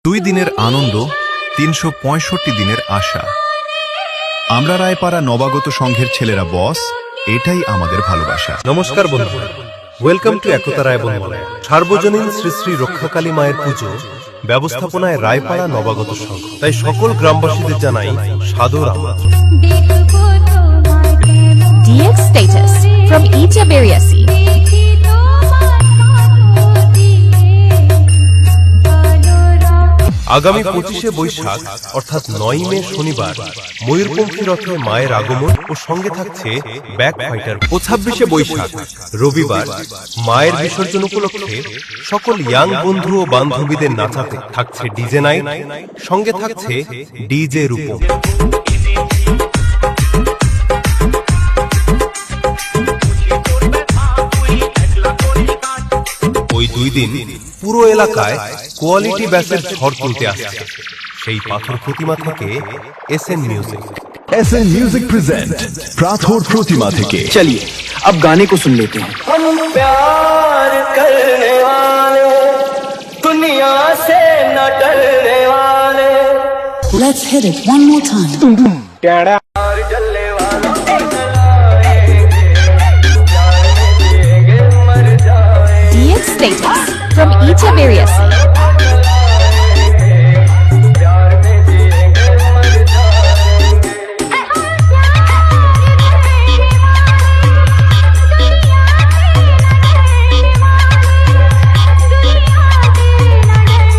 2 দিনের আনন্দ, 365 দিনের আশা। আমরা রায়পাড়া নবাগত সংঘের ছেলেরা বস, এটাই আমাদের ভালোবাসা। নমস্কার বন্ধুরা, ওয়েলকাম টু একতা রায় বনমালয়। সার্বজনীন শ্রী শ্রী রক্ষাকালী মায়ের পুজো ব্যবস্থাপনায় রায়পাড়া নবাগত সংঘ, তাই সকল গ্রামবাসীদের জানাই সাদর আমন্ত্রণ। DX status from Ija Beriasi. আগামী 25শে বৈশাখ অর্থাৎ 9 মে শনিবার ময়ূরপঙ্খী রথে মায়ের আগমন ও সঙ্গে থাকছে ব্যাক ফাইটার। ও 26শে বৈশাখ রবিবার মায়ের বিসর্জন উপলক্ষে সকল ইয়াং বন্ধু ও বান্ধবীদের নাচাতে থাকছে ডিজে নাইট, সঙ্গে থাকছে ডিজে রূপম। ওই 2 দিন পুরো এলাকায় কোয়ালিটি ব্যাসের ঝড় তুলতে আসছে সেই পাথর প্রতিমা থেকে SN music. SN music present Pathor Protima থেকে। चलिए अब गाने को सुन लेते हैं। हम प्यार करने वाले दुनिया से न डरने वाले Let's hit it one more time.